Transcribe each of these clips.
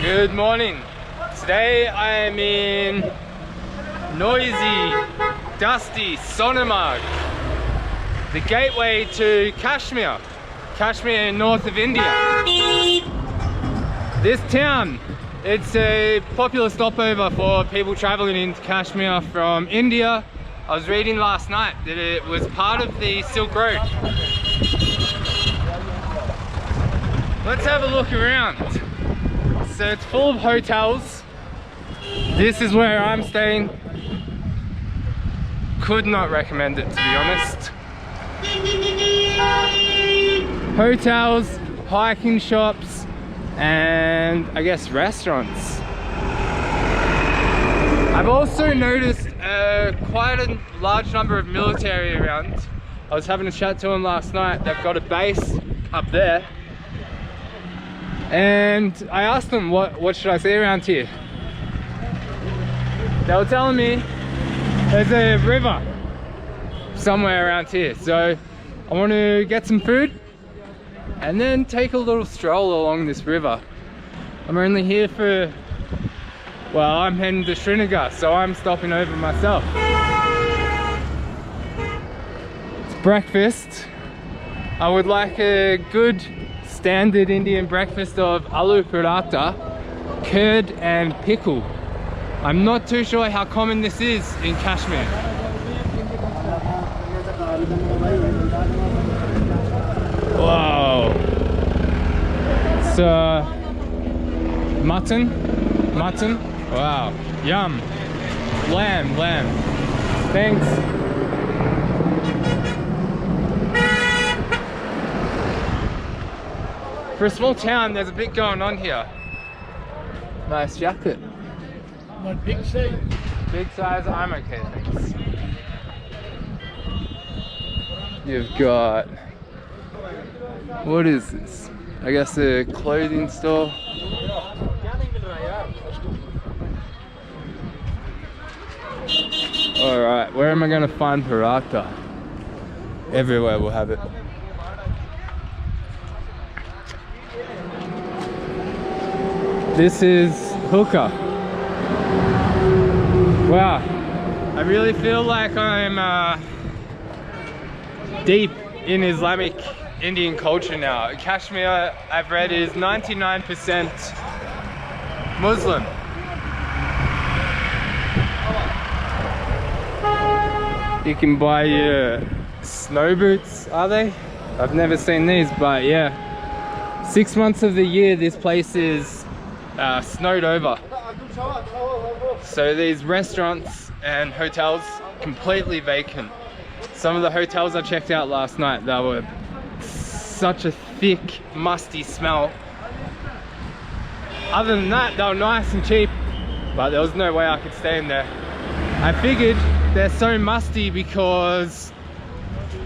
Good morning. Today I am in noisy, dusty Sonmarg, the gateway to Kashmir, north of India. This town, it's a popular stopover for people traveling into Kashmir from India. I was reading last night that it was part of the Silk Road. Let's have a look around. So it's full of hotels. This is where I'm staying. Could not recommend it, to be honest. Hotels, hiking shops, and I guess restaurants. I've also noticed quite a large number of military around. I was having a chat to them last night. They've got a base up there. And I asked them what should I see around here. They were telling me there's a river somewhere around here. So I want to get some food and then take a little stroll along this river. I'm only here for, well, I'm heading to Srinagar, so I'm stopping over myself. It's breakfast. I would like a good standard Indian breakfast of Aloo Paratha, curd and pickle. I'm not too sure how common this is in Kashmir. Whoa. It's mutton. Wow. Yum. Lamb. Thanks. For a small town, there's a bit going on here. Nice jacket. One big size. Big size, I'm okay, thanks. You've got, what is this? I guess a clothing store. Alright, where am I going to find paratha? Everywhere we'll have it. This is hookah. Wow, I really feel like I'm deep in Islamic Indian culture now. Kashmir, I've read, is 99% Muslim. You can buy your snow boots, are they? I've never seen these, but yeah. 6 months of the year this place is snowed over. So these restaurants and hotels completely vacant. Some of the hotels I checked out last night, they were such a thick, musty smell. Other than that, they were nice and cheap, but there was no way I could stay in there. I figured they're so musty because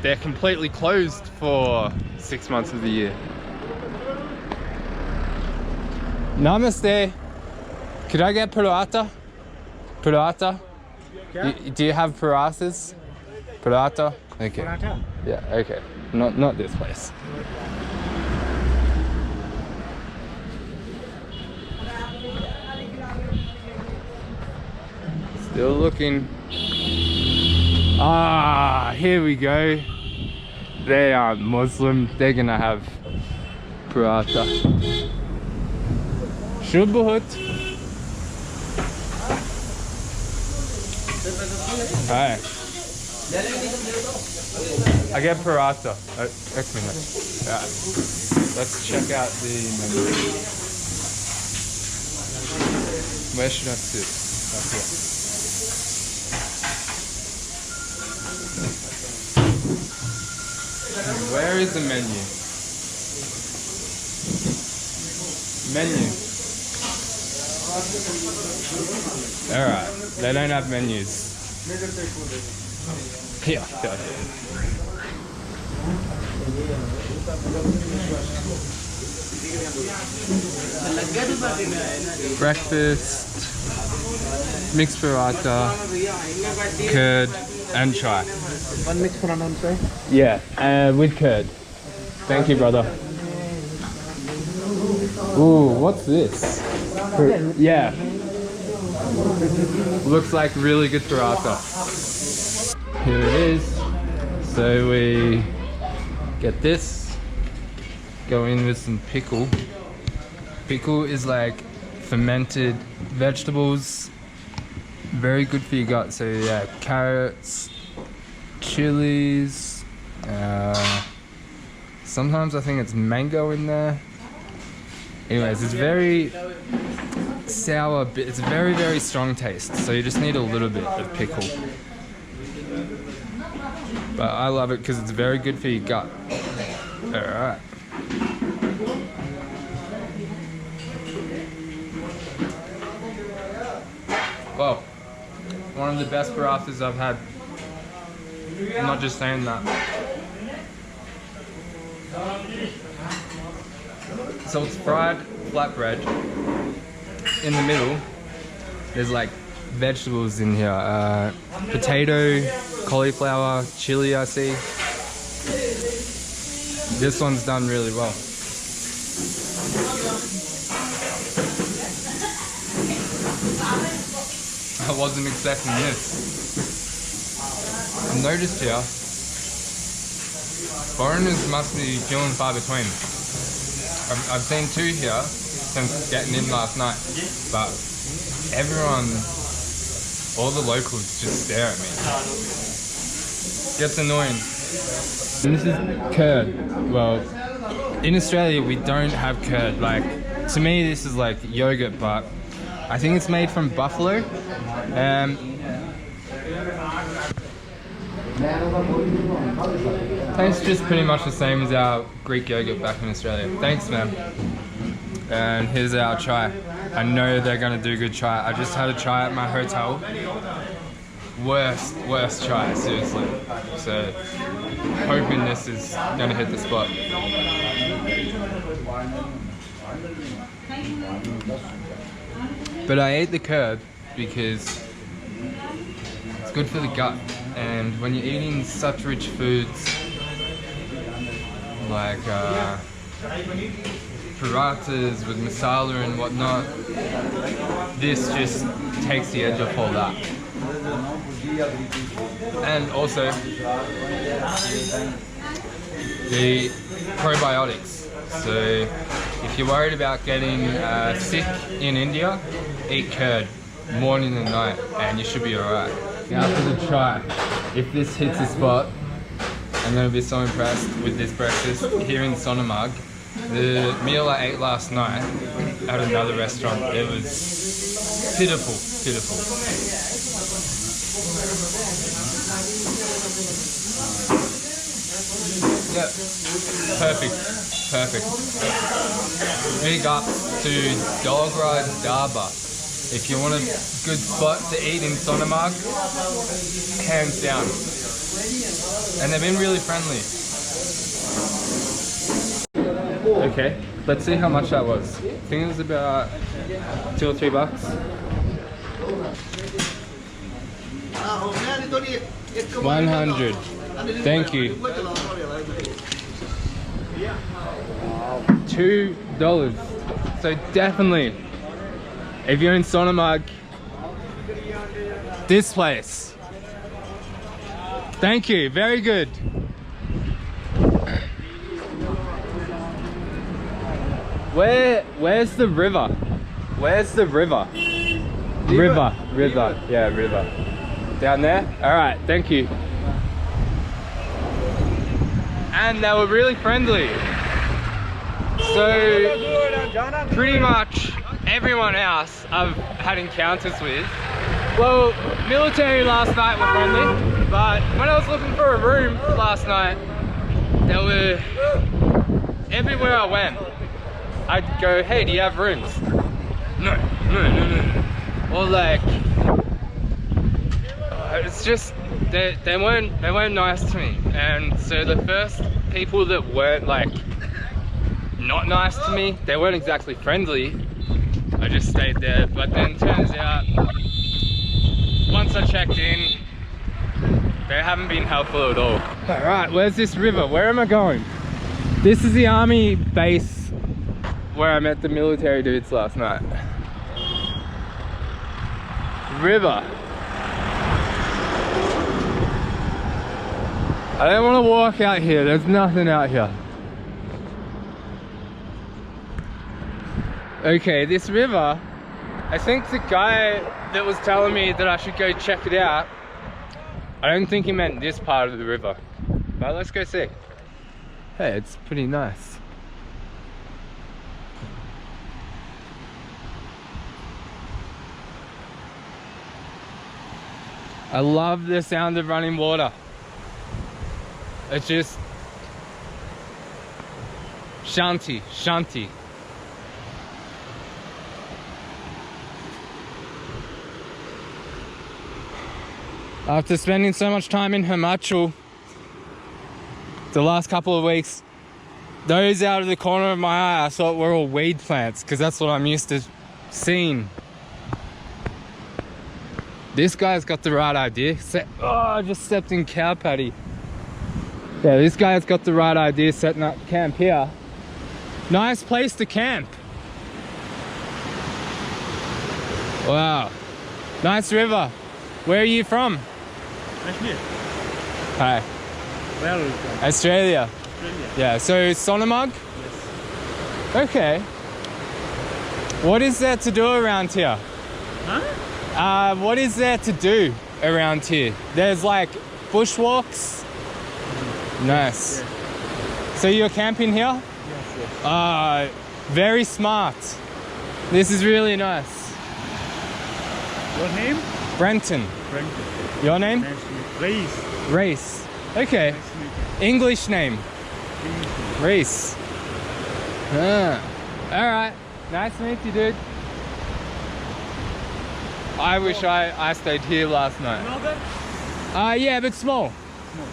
they're completely closed for 6 months of the year. Namaste. Could I get paratha? Paratha? Do you have parathas? Paratha? Okay. Paratha? Yeah, okay. Not this place. Still looking. Ah, here we go. They are Muslim. They're gonna have paratha. Shubhut. Hi. I get paratha. Ek minute. Yeah. Let's check out the menu. Where should I sit? Up here. Where is the menu? Menu. Alright, they don't have menus. Here, breakfast, mixed paratha, curd, and chai. One mixed paratha, sir? Yeah, with curd. Thank you, brother. Ooh, what's this? Yeah. Looks like really good paratha. Here it is. So we get this, go in with some pickle. Pickle is like fermented vegetables, very good for your gut. So yeah, carrots, chilies, sometimes I think it's mango in there. Anyways, it's very sour, but it's a very, very strong taste. So you just need a little bit of pickle. But I love it because it's very good for your gut. Alright. Well, one of the best parathas I've had. I'm not just saying that. So it's fried flatbread. In the middle, there's like vegetables in here. Potato, cauliflower, chili I see. This one's done really well. I wasn't expecting this. I've noticed here, foreigners must be few and far between. I've seen 2 here since getting in last night, but everyone, all the locals just stare at me. Gets annoying. And this is curd. Well, in Australia we don't have curd. Like, to me this is like yogurt, but I think it's made from buffalo. Tastes just pretty much the same as our Greek yogurt back in Australia. Thanks, man. And here's our chai. I know they're gonna do good chai. I just had a chai at my hotel. Worst chai, seriously. So, hoping this is gonna hit the spot. But I ate the curd because it's good for the gut. And when you're eating such rich foods like parathas with masala and whatnot, this just takes the edge off all that. And also the probiotics. So if you're worried about getting sick in India, eat curd morning and night and you should be alright. Now for the chai. If this hits the spot, I'm going to be so impressed with this breakfast here in Sonmarg. The meal I ate last night at another restaurant, it was pitiful. Yep, perfect. Big up to Dogra Dhaba. If you want a good spot to eat in Sonmarg, hands down. And they've been really friendly. Okay, let's see how much that was. I think it was about $2 or $3. $100. Thank you. $2. So definitely, if you're in Sonmarg, this place. Thank you, very good. Where's the river? Where's the river? River. Yeah, river. Down there? Alright, thank you. And they were really friendly. So, pretty much everyone else I've had encounters with. Well, military last night were friendly, but when I was looking for a room last night, they were everywhere I went. I'd go, hey, do you have rooms? No. Or like, it's just, they weren't nice to me. And so the first people that weren't like, not nice to me, they weren't exactly friendly. I just stayed there, but then turns out, once I checked in, they haven't been helpful at all. Alright, where's this river? Where am I going? This is the army base where I met the military dudes last night. River. I don't want to walk out here, there's nothing out here. Okay, this river, I think the guy that was telling me that I should go check it out, I don't think he meant this part of the river. But let's go see. Hey, it's pretty nice. I love the sound of running water. It's just shanti, shanti. After spending so much time in Himachal the last couple of weeks, those out of the corner of my eye I thought were all weed plants, because that's what I'm used to seeing. This guy's got the right idea. Oh, I just stepped in cow patty. Yeah, this guy's got the right idea setting up camp here. Nice place to camp. Wow. Nice river. Where are you from? Kashmir. Hi. Where are you from? Australia. Australia. Yeah, so Sonmarg? Yes. Okay. What is there to do around here? Huh? What is there to do around here? There's like bushwalks. Nice. Yes. So you're camping here? Yes, yes. Very smart. This is really nice. Your name? Brenton. Franklin. Your name? Nice to meet you. Race. Race. Okay. Nice to meet you. English name. English. Reese. Alright. Nice to meet you, dude. I wish I stayed here last night. You know that? Yeah, but small.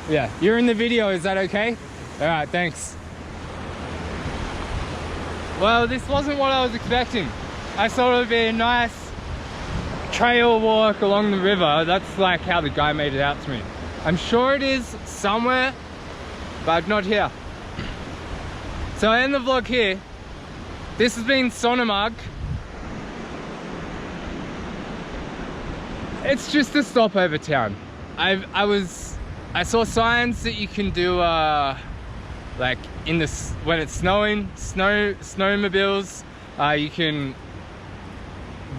Yeah, you're in the video, is that okay? Alright, thanks. Well, this wasn't what I was expecting. I thought it would be a nice trail walk along the river. That's like how the guy made it out to me. I'm sure it is somewhere, but not here. So I end the vlog here. This has been Sonmarg. It's just a stopover town. I saw signs that you can do like when it's snowing, snowmobiles. You can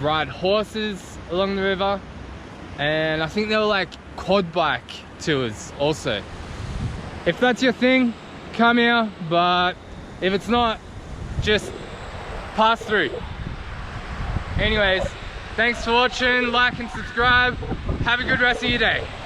ride horses along the river, and I think there were like quad bike tours also. If that's your thing, come here, but if it's not, just pass through. Anyways, thanks for watching, like and subscribe. Have a good rest of your day.